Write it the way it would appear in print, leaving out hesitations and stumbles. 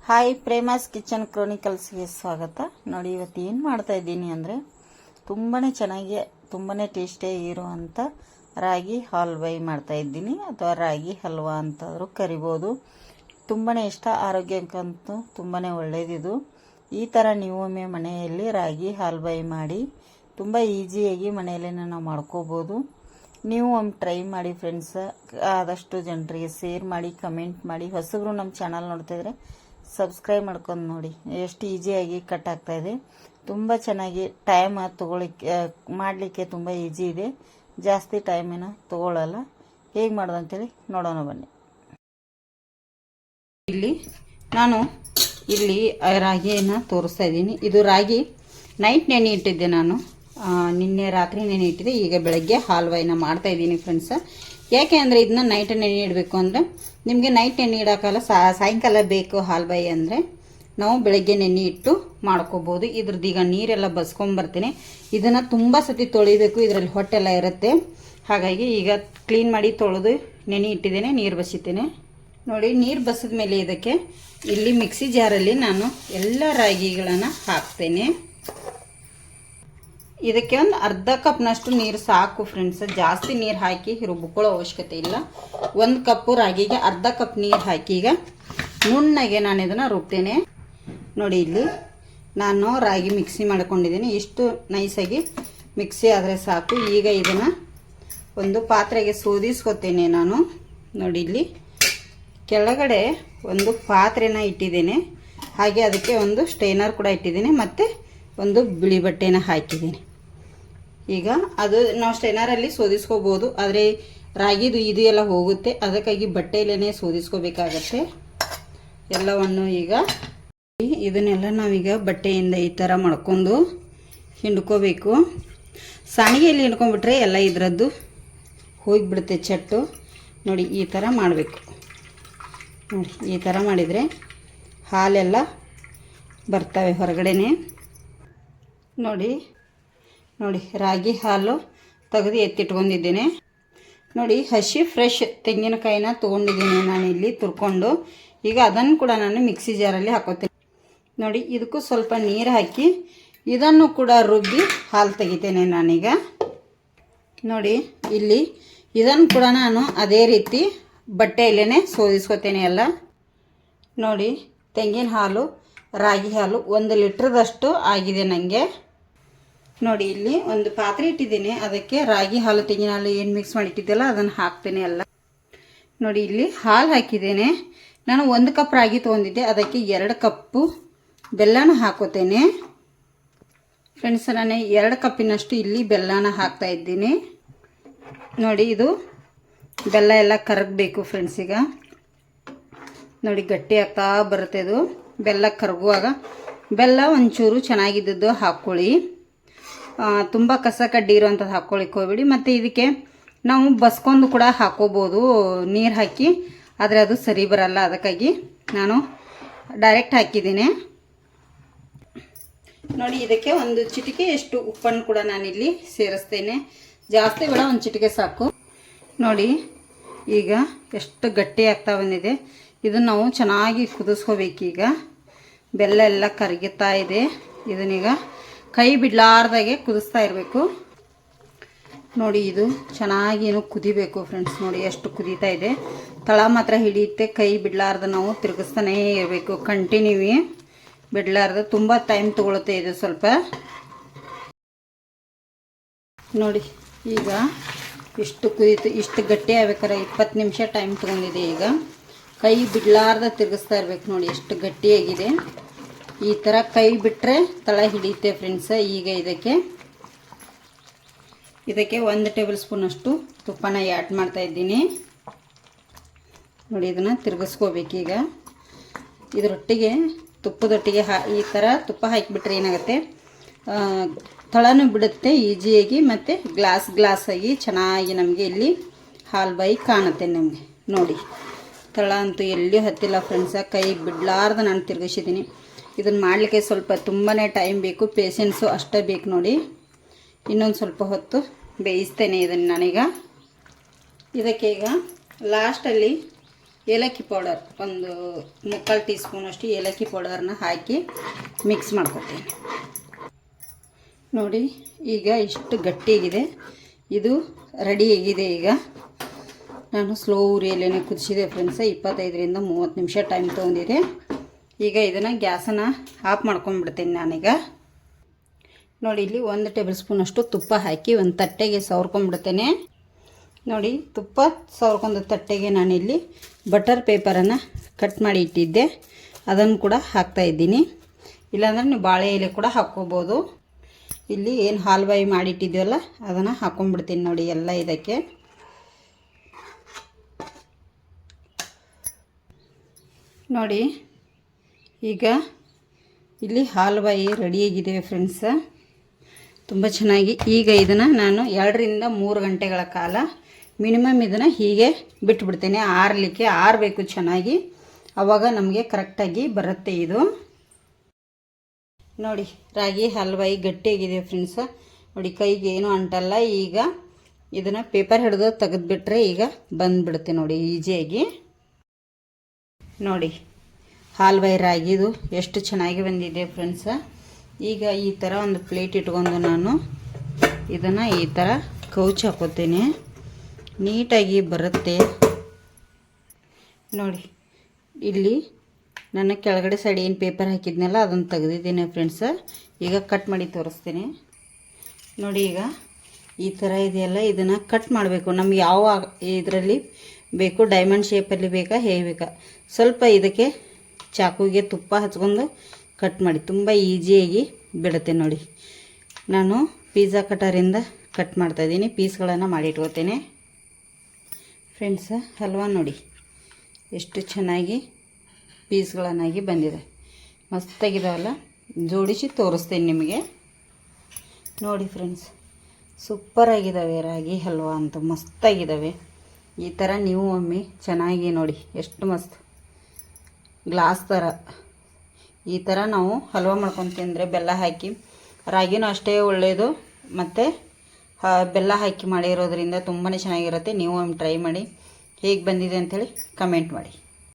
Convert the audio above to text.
Hi ಪ್ರೇಮಾಸ್ kitchen ಕ್ರೋನಿಕಲ್ಸ್ಗೆ ಸ್ವಾಗತ. ನೋಡಿ ಇವತ್ತು ಏನು ಮಾಡ್ತಾ ಇದ್ದೀನಿ ಅಂದರೆ ತುಂಬಾ ಚೆನ್ನಾಗಿ ತುಂಬಾ ಟೇಸ್ಟಿಯಾಗಿ ಇರುವಂಥ ರಾಗಿ ಹಲ್ವಾಯಿ ಮಾಡ್ತಾ ಇದ್ದೀನಿ, ಅಥವಾ ರಾಗಿ ಹಲ್ವಾ ಅಂತಾದರೂ ಕರಿಬೋದು. ತುಂಬಾ ಇಷ್ಟ, ಆರೋಗ್ಯಕ್ಕಂತೂ ತುಂಬಾ ಒಳ್ಳೆಯದಿದು. ಈ ಥರ ನೀವೊಮ್ಮೆ ಮನೆಯಲ್ಲಿ ರಾಗಿ ಹಲ್ವಾಯಿ ಮಾಡಿ ತುಂಬ ಈಸಿಯಾಗಿ ಮನೆಯಲ್ಲೇ ನಾವು ಮಾಡ್ಕೋಬೋದು. ನೀವು ಒಮ್ಮೆ ಟ್ರೈ ಮಾಡಿ ಫ್ರೆಂಡ್ಸ್. ಆದಷ್ಟು ಜನರಿಗೆ ಶೇರ್ ಮಾಡಿ, ಕಮೆಂಟ್ ಮಾಡಿ. ಹೊಸಬ್ರು ನಮ್ಮ ಚಾನಲ್ ನೋಡ್ತಿದ್ರೆ ಸಬ್ಸ್ಕ್ರೈಬ್ ಮಾಡ್ಕೊಂಡು ನೋಡಿ. ಎಷ್ಟು ಈಸಿಯಾಗಿ ಕಟ್ ಆಗ್ತಾಯಿದೆ. ತುಂಬ ಚೆನ್ನಾಗಿ ಟೈಮ್ ಮಾಡಲಿಕ್ಕೆ ತುಂಬ ಈಸಿ ಇದೆ, ಜಾಸ್ತಿ ಟೈಮೇನು ತೊಗೊಳ್ಳಲ್ಲ. ಹೇಗೆ ಮಾಡೋದು ಅಂತೇಳಿ ನೋಡೋಣ ಬನ್ನಿ. ನಾನು ಇಲ್ಲಿ ರಾಗಿಯನ್ನು ತೋರಿಸ್ತಾ ಇದ್ದೀನಿ. ಇದು ರಾಗಿ ನೈಟ್ ನೆನೆ ಇಟ್ಟಿದ್ದೆ, ನಾನು ನಿನ್ನೆ ರಾತ್ರಿ ನೆನೆ ಇಟ್ಟಿದ್ದೆ. ಈಗ ಬೆಳಗ್ಗೆ ಹಲ್ವಾಯಿನ ಮಾಡ್ತಾ ಇದ್ದೀನಿ ಫ್ರೆಂಡ್ಸ. ಯಾಕೆ ಅಂದರೆ ಇದನ್ನ ನೈಟ್ ನೆನೆ ಇಡಬೇಕು ಅಂದರೆ ನಿಮಗೆ ನೈಟ್ ನೆನೆ ಇಡೋಕ್ಕಲ್ಲ, ಸಾಯಂಕಾಲ ಬೇಕು ಹಲ್ವಾಯಿ ಅಂದರೆ ನಾವು ಬೆಳಗ್ಗೆ ನೆನೆ ಇಟ್ಟು ಮಾಡ್ಕೋಬೋದು. ಇದ್ರದ್ದು ಈಗ ನೀರೆಲ್ಲ ಬಸ್ಕೊಂಬರ್ತೀನಿ. ಇದನ್ನು ತುಂಬ ಸತಿ ತೊಳಿಬೇಕು, ಇದರಲ್ಲಿ ಹೊಟ್ಟೆಲ್ಲ ಇರುತ್ತೆ. ಹಾಗಾಗಿ ಈಗ ಕ್ಲೀನ್ ಮಾಡಿ ತೊಳೆದು ನೆನೆ ಇಟ್ಟಿದ್ದೇನೆ, ನೀರು ಬಸಿತೇನೆ. ನೋಡಿ, ನೀರು ಬಸಿದ ಮೇಲೆ ಇದಕ್ಕೆ ಇಲ್ಲಿ ಮಿಕ್ಸಿ ಜಾರಲ್ಲಿ ನಾನು ಎಲ್ಲ ರಾಗಿಗಳನ್ನು ಹಾಕ್ತೇನೆ. ಇದಕ್ಕೆ ಒಂದು ಅರ್ಧ ಕಪ್ನಷ್ಟು ನೀರು ಸಾಕು ಫ್ರೆಂಡ್ಸ್. ಜಾಸ್ತಿ ನೀರು ಹಾಕಿ ರುಬ್ಕೊಳ್ಳೋ ಅವಶ್ಯಕತೆ ಇಲ್ಲ. 1 ಕಪ್ಪು ರಾಗಿಗೆ ಅರ್ಧ ಕಪ್ ನೀರು ಹಾಕಿ ಈಗ ನುಣ್ಣಗೆ ನಾನು ಇದನ್ನು ರುಬ್ತೇನೆ. ನೋಡಿ, ಇಲ್ಲಿ ನಾನು ರಾಗಿ ಮಿಕ್ಸಿ ಮಾಡ್ಕೊಂಡಿದ್ದೀನಿ. ಇಷ್ಟು ನೈಸಾಗಿ ಮಿಕ್ಸಿ ಆದರೆ ಸಾಕು. ಈಗ ಇದನ್ನು ಒಂದು ಪಾತ್ರೆಗೆ ಸೋದಿಸ್ಕೊತೇನೆ ನಾನು. ನೋಡಿ, ಇಲ್ಲಿ ಕೆಳಗಡೆ ಒಂದು ಪಾತ್ರೆನ ಇಟ್ಟಿದ್ದೇನೆ, ಹಾಗೆ ಅದಕ್ಕೆ ಒಂದು ಸ್ಟೈನರ್ ಕೂಡ ಇಟ್ಟಿದ್ದೇನೆ, ಮತ್ತು ಒಂದು ಬಿಳಿ ಬಟ್ಟೆನ ಹಾಕಿದ್ದೀನಿ. ಈಗ ಅದು ನಾವು ಸ್ಟೈನರಲ್ಲಿ ಸೋದಿಸ್ಕೋಬೋದು, ಆದರೆ ರಾಗಿದು ಇದು ಎಲ್ಲ ಹೋಗುತ್ತೆ, ಅದಕ್ಕಾಗಿ ಬಟ್ಟೆಯಲ್ಲೇ ಸೋದಿಸ್ಕೋಬೇಕಾಗತ್ತೆ ಎಲ್ಲವನ್ನು. ಈಗ ಇದನ್ನೆಲ್ಲ ನಾವೀಗ ಬಟ್ಟೆಯಿಂದ ಈ ಥರ ಮಾಡ್ಕೊಂಡು ಹಿಂಡ್ಕೋಬೇಕು. ಸಾಣಿಗೆಯಲ್ಲಿ ಹಿಂಡ್ಕೊಂಡ್ಬಿಟ್ರೆ ಎಲ್ಲ ಇದರದ್ದು ಹೋಗಿಬಿಡುತ್ತೆ ಚಟ್ಟು. ನೋಡಿ, ಈ ಥರ ಮಾಡಬೇಕು. ನೋಡಿ, ಈ ಥರ ಮಾಡಿದರೆ ಹಾಲೆಲ್ಲ ಬರ್ತವೆ ಹೊರಗಡೆನೆ. ನೋಡಿ, ರಾಗಿ ಹಾಲು ತೆಗೆದು ಎತ್ತಿಟ್ಕೊಂಡಿದ್ದೇನೆ. ನೋಡಿ, ಹಸಿ ಫ್ರೆಶ್ ತೆಂಗಿನಕಾಯಿನ ತೊಗೊಂಡಿದ್ದೀನಿ ನಾನು ಇಲ್ಲಿ ತುರ್ಕೊಂಡು. ಈಗ ಅದನ್ನು ಕೂಡ ನಾನು ಮಿಕ್ಸಿ ಜಾರಲ್ಲಿ ಹಾಕೋತೀನಿ. ನೋಡಿ, ಇದಕ್ಕೂ ಸ್ವಲ್ಪ ನೀರು ಹಾಕಿ ಇದನ್ನು ಕೂಡ ರುಬ್ಬಿ ಹಾಲು ತೆಗಿತೇನೆ ನಾನೀಗ. ನೋಡಿ, ಇಲ್ಲಿ ಇದನ್ನು ಕೂಡ ನಾನು ಅದೇ ರೀತಿ ಬಟ್ಟೆಯಲ್ಲೇ ಸೋದಿಸ್ಕೋತೇನೆ ಎಲ್ಲ. ನೋಡಿ, ತೆಂಗಿನ ಹಾಲು ರಾಗಿ ಹಾಲು 1 ಲೀಟ್ರದಷ್ಟು ಆಗಿದೆ ನನಗೆ. ನೋಡಿ, ಇಲ್ಲಿ ಒಂದು ಪಾತ್ರೆ ಇಟ್ಟಿದ್ದೀನಿ, ಅದಕ್ಕೆ ರಾಗಿ ಹಾಲು ತೆಂಗಿನ ಹಾಲು ಏನು ಮಿಕ್ಸ್ ಮಾಡಿ ಇಟ್ಟಿದ್ದೆಲ್ಲ ಅದನ್ನು ಹಾಕ್ತೇನೆ ಎಲ್ಲ. ನೋಡಿ, ಇಲ್ಲಿ ಹಾಲು ಹಾಕಿದ್ದೇನೆ. ನಾನು 1 ಕಪ್ ರಾಗಿ ತೊಗೊಂಡಿದ್ದೆ, ಅದಕ್ಕೆ 2 ಕಪ್ಪು ಬೆಲ್ಲನ ಹಾಕೋತೇನೆ ಫ್ರೆಂಡ್ಸ್. ನಾನು 2 ಕಪ್ಪಿನಷ್ಟು ಇಲ್ಲಿ ಬೆಲ್ಲನ ಹಾಕ್ತಾ ಇದ್ದೀನಿ. ನೋಡಿ, ಇದು ಬೆಲ್ಲ ಎಲ್ಲ ಕರಗಬೇಕು ಫ್ರೆಂಡ್ಸ್. ಈಗ ನೋಡಿ, ಗಟ್ಟಿ ಆಗ್ತಾ ಬರುತ್ತೆ ಇದು. ಬೆಲ್ಲ ಕರಗುವಾಗ ಬೆಲ್ಲ ಒಂಚೂರು ಚೆನ್ನಾಗಿದ್ದದ್ದು ಹಾಕ್ಕೊಳ್ಳಿ, ತುಂಬ ಕಸ ಕಡ್ಡಿ ಇರೋವಂಥದ್ದು ಹಾಕ್ಕೊಳ್ಳಿಕ್ಕೆ ಹೋಗ್ಬೇಡಿ. ಮತ್ತು ಇದಕ್ಕೆ ನಾವು ಬಸ್ಕೊಂಡು ಕೂಡ ಹಾಕೋಬೋದು ನೀರು ಹಾಕಿ, ಆದರೆ ಅದು ಸರಿ ಬರಲ್ಲ, ಅದಕ್ಕಾಗಿ ನಾನು ಡೈರೆಕ್ಟ್ ಹಾಕಿದ್ದೀನಿ. ನೋಡಿ, ಇದಕ್ಕೆ ಒಂದು ಚಿಟಿಕೆಯಷ್ಟು ಉಪ್ಪನ್ನು ಕೂಡ ನಾನಿಲ್ಲಿ ಸೇರಿಸ್ತೇನೆ. ಜಾಸ್ತಿ ಬೇಡ, ಒಂದು ಚಿಟಿಕೆ ಸಾಕು. ನೋಡಿ, ಈಗ ಎಷ್ಟು ಗಟ್ಟಿ ಆಗ್ತಾ ಬಂದಿದೆ. ಇದನ್ನು ನಾವು ಚೆನ್ನಾಗಿ ಕುದಿಸ್ಕೋಬೇಕೀಗ. ಬೆಲ್ಲ ಎಲ್ಲ ಕರಗುತ್ತಾ ಇದೆ. ಇದನ್ನೀಗ ಕೈ ಬಿಡಲಾರ್ದಾಗೆ ಕುದಿಸ್ತಾ ಇರಬೇಕು. ನೋಡಿ, ಇದು ಚೆನ್ನಾಗೇನು ಕುದಿಬೇಕು ಫ್ರೆಂಡ್ಸ್. ನೋಡಿ, ಎಷ್ಟು ಕುದೀತಾ ಇದೆ. ತಳ ಮಾತ್ರ ಹಿಡಿಯುತ್ತೆ, ಕೈ ಬಿಡಲಾರ್ದ ನಾವು ತಿರುಗಿಸ್ತಾನೇ ಇರಬೇಕು ಕಂಟಿನ್ಯೂ, ಬಿಡಲಾರ್ದ. ತುಂಬ ಟೈಮ್ ತೊಗೊಳುತ್ತೆ ಇದು ಸ್ವಲ್ಪ. ನೋಡಿ, ಈಗ ಇಷ್ಟು ಕುದೀತು. ಇಷ್ಟು ಗಟ್ಟಿ ಆಗ್ಬೇಕಾರೆ 20 ನಿಮಿಷ ಟೈಮ್ ತೊಗೊಂಡಿದೆ. ಈಗ ಕೈ ಬಿಡಲಾರ್ದ ತಿರುಗಿಸ್ತಾ ಇರಬೇಕು. ನೋಡಿ, ಎಷ್ಟು ಗಟ್ಟಿಯಾಗಿದೆ. ಈ ಥರ ಕೈ ಬಿಟ್ಟರೆ ತಳ ಹಿಡಿಯುತ್ತೆ ಫ್ರೆಂಡ್ಸ್. ಈಗ ಇದಕ್ಕೆ 1 ಟೇಬಲ್ ಸ್ಪೂನಷ್ಟು ತುಪ್ಪನ ಆ್ಯಡ್ ಮಾಡ್ತಾ ಇದ್ದೀನಿ. ನೋಡಿ, ಇದನ್ನು ತಿರುಗಿಸ್ಕೋಬೇಕೀಗ. ಇದರೊಟ್ಟಿಗೆ ತುಪ್ಪದೊಟ್ಟಿಗೆ ಈ ಥರ ತುಪ್ಪ ಹಾಕಿಬಿಟ್ರೆ ಏನಾಗುತ್ತೆ, ತಳನೂ ಬಿಡುತ್ತೆ ಈಸಿಯಾಗಿ, ಮತ್ತು ಗ್ಲಾಸಾಗಿ ಚೆನ್ನಾಗಿ ನಮಗೆ ಇಲ್ಲಿ ಹಲ್ವಾಯಿ ಕಾಣುತ್ತೆ ನಮಗೆ. ನೋಡಿ, ತಳ ಅಂತೂ ಎಲ್ಲಿಯೂ ಹತ್ತಿಲ್ಲ ಫ್ರೆಂಡ್ಸ. ಕೈ ಬಿಡಲಾರ್ದ ನಾನು ತಿರುಗಿಸಿದ್ದೀನಿ. ಇದನ್ನು ಮಾಡಲಿಕ್ಕೆ ಸ್ವಲ್ಪ ತುಂಬಾ ಟೈಮ್ ಬೇಕು, ಪೇಷನ್ಸು ಅಷ್ಟೇ ಬೇಕು. ನೋಡಿ, ಇನ್ನೊಂದು ಸ್ವಲ್ಪ ಹೊತ್ತು ಬೇಯಿಸ್ತೇನೆ ಇದನ್ನು ನಾನೀಗ. ಇದಕ್ಕೆ ಈಗ ಲಾಸ್ಟಲ್ಲಿ ಏಲಕ್ಕಿ ಪೌಡರ್ ಒಂದು 3/4 ಟೀ ಸ್ಪೂನಷ್ಟು ಏಲಕ್ಕಿ ಪೌಡರ್ನ ಹಾಕಿ ಮಿಕ್ಸ್ ಮಾಡ್ಕೊತೀನಿ. ನೋಡಿ ಈಗ ಇಷ್ಟು ಗಟ್ಟಿಯಾಗಿದೆ, ಇದು ರೆಡಿಯಾಗಿದೆ. ಈಗ ನಾನು ಸ್ಲೋ ಉರಿಯಲ್ಲೇ ಕುದಿಸಿದೆ ಫ್ರೆಂಡ್ಸ. 25ರಿಂದ 30 ನಿಮಿಷ ಟೈಮ್ ತೊಗೊಂಡಿದೆ. ಈಗ ಇದನ್ನು ಗ್ಯಾಸನ್ನು ಆಫ್ ಮಾಡ್ಕೊಂಡ್ಬಿಡ್ತೀನಿ ನಾನೀಗ. ನೋಡಿ ಇಲ್ಲಿ 1 ಟೇಬಲ್ ಸ್ಪೂನಷ್ಟು ತುಪ್ಪ ಹಾಕಿ ಒಂದು ತಟ್ಟೆಗೆ ಸವರ್ಕೊಂಡ್ಬಿಡ್ತೇನೆ. ನೋಡಿ ತುಪ್ಪ ಸವರ್ಕೊಂಡು ತಟ್ಟೆಗೆ ನಾನಿಲ್ಲಿ ಬಟರ್ ಪೇಪರನ್ನು ಕಟ್ ಮಾಡಿ ಇಟ್ಟಿದ್ದೆ, ಅದನ್ನು ಕೂಡ ಹಾಕ್ತಾಯಿದ್ದೀನಿ. ಇಲ್ಲಾಂದರೆ ನೀವು ಬಾಳೆ ಎಲೆ ಕೂಡ ಹಾಕ್ಕೋಬೋದು. ಇಲ್ಲಿ ಏನು ಹಾಲ್ವಾಯಿ ಮಾಡಿಟ್ಟಿದ್ದೀವಲ್ಲ ಅದನ್ನು ಹಾಕ್ಕೊಂಡ್ಬಿಡ್ತೀನಿ ನೋಡಿ ಎಲ್ಲ ಇದಕ್ಕೆ. ನೋಡಿ ಈಗ ಇಲ್ಲಿ ಹಾಲ್ವಾಯಿ ರೆಡಿಯಾಗಿದೆ ಫ್ರೆಂಡ್ಸ, ತುಂಬ ಚೆನ್ನಾಗಿ. ಈಗ ಇದನ್ನು ನಾನು 2ರಿಂದ 3 ಗಂಟೆಗಳ ಕಾಲ ಮಿನಿಮಮ್ ಇದನ್ನು ಹೀಗೆ ಬಿಟ್ಬಿಡ್ತೇನೆ, ಆರಬೇಕು ಚೆನ್ನಾಗಿ, ಆವಾಗ ನಮಗೆ ಕರೆಕ್ಟಾಗಿ ಬರುತ್ತೆ ಇದು. ನೋಡಿ ರಾಗಿ ಹಲ್ವಾಯಿ ಗಟ್ಟಿಯಾಗಿದೆ ಫ್ರೆಂಡ್ಸ. ನೋಡಿ ಕೈಗೆ ಏನು ಅಂಟಲ್ಲ. ಈಗ ಇದನ್ನು ಪೇಪರ್ ಹಿಡಿದು ತೆಗೆದುಬಿಟ್ರೆ ಈಗ ಬಂದುಬಿಡುತ್ತೆ ನೋಡಿ ಈಸಿಯಾಗಿ. ನೋಡಿ ಹಲ್ವಾಯಿ ರಾಗಿದು ಎಷ್ಟು ಚೆನ್ನಾಗಿ ಬಂದಿದೆ ಫ್ರೆಂಡ್ಸ. ಈಗ ಈ ಥರ ಒಂದು ಪ್ಲೇಟ್ ಇಟ್ಕೊಂಡು ನಾನು ಇದನ್ನು ಈ ಥರ ಕೌಚ್ ಹಾಕೋತೀನಿ, ನೀಟಾಗಿ ಬರುತ್ತೆ. ನೋಡಿ ಇಲ್ಲಿ ನನ್ನ ಕೆಳಗಡೆ ಸೈಡ್ ಏನು ಪೇಪರ್ ಹಾಕಿದ್ನಲ್ಲ ಅದನ್ನು ತೆಗೆದಿದ್ದೀನಿ ಫ್ರೆಂಡ್ಸ. ಈಗ ಕಟ್ ಮಾಡಿ ತೋರಿಸ್ತೀನಿ. ನೋಡಿ ಈಗ ಈ ಥರ ಇದೆಯಲ್ಲ, ಇದನ್ನು ಕಟ್ ಮಾಡಬೇಕು. ನಮ್ಗೆ ಯಾವ ಇದರಲ್ಲಿ ಬೇಕು, ಡೈಮಂಡ್ ಶೇಪಲ್ಲಿ ಬೇಕಾ ಹೇಗೆ ಬೇಕಾ, ಸ್ವಲ್ಪ ಇದಕ್ಕೆ ಚಾಕುಗೆ ತುಪ್ಪ ಹಚ್ಕೊಂಡು ಕಟ್ ಮಾಡಿ, ತುಂಬ ಈಸಿಯಾಗಿ ಬಿಡುತ್ತೆ. ನೋಡಿ ನಾನು ಪಿಜ್ಜಾ ಕಟರಿಂದ ಕಟ್ ಮಾಡ್ತಾಯಿದ್ದೀನಿ, ಪೀಸ್ಗಳನ್ನು ಮಾಡಿ ಇಟ್ಕೋತೇನೆ ಫ್ರೆಂಡ್ಸ. ಹಲ್ವಾ ನೋಡಿ ಎಷ್ಟು ಚೆನ್ನಾಗಿ ಪೀಸ್ಗಳನ್ನಾಗಿ ಬಂದಿದೆ, ಮಸ್ತಾಗಿದಾವಲ್ಲ. ಜೋಡಿಸಿ ತೋರಿಸ್ತೇನೆ ನಿಮಗೆ. ನೋಡಿ ಫ್ರೆಂಡ್ಸ್, ಸೂಪರಾಗಿದ್ದಾವೆ ರಾಗಿ ಹಲ್ವಾ ಅಂತ, ಮಸ್ತಾಗಿದ್ದಾವೆ. ಈ ಥರ ನೀವು ಒಮ್ಮೆ ಚೆನ್ನಾಗಿ ನೋಡಿ, ಎಷ್ಟು ಮಸ್ತ್ ಗ್ಲಾಸ್ ಥರ ಈ ಥರ ನಾವು ಹಲ್ವಾ ಮಾಡ್ಕೊಂಡು ತಿಂದರೆ ಬೆಲ್ಲ ಹಾಕಿ, ರಾಗಿನೂ ಅಷ್ಟೇ ಒಳ್ಳೆಯದು, ಮತ್ತು ಬೆಲ್ಲ ಹಾಕಿ ಮಾಡಿರೋದ್ರಿಂದ ತುಂಬಾ ಚೆನ್ನಾಗಿರುತ್ತೆ. ನೀವು ಒಮ್ಮೆ ಟ್ರೈ ಮಾಡಿ, ಹೇಗೆ ಬಂದಿದೆ ಅಂಥೇಳಿ ಕಮೆಂಟ್ ಮಾಡಿ.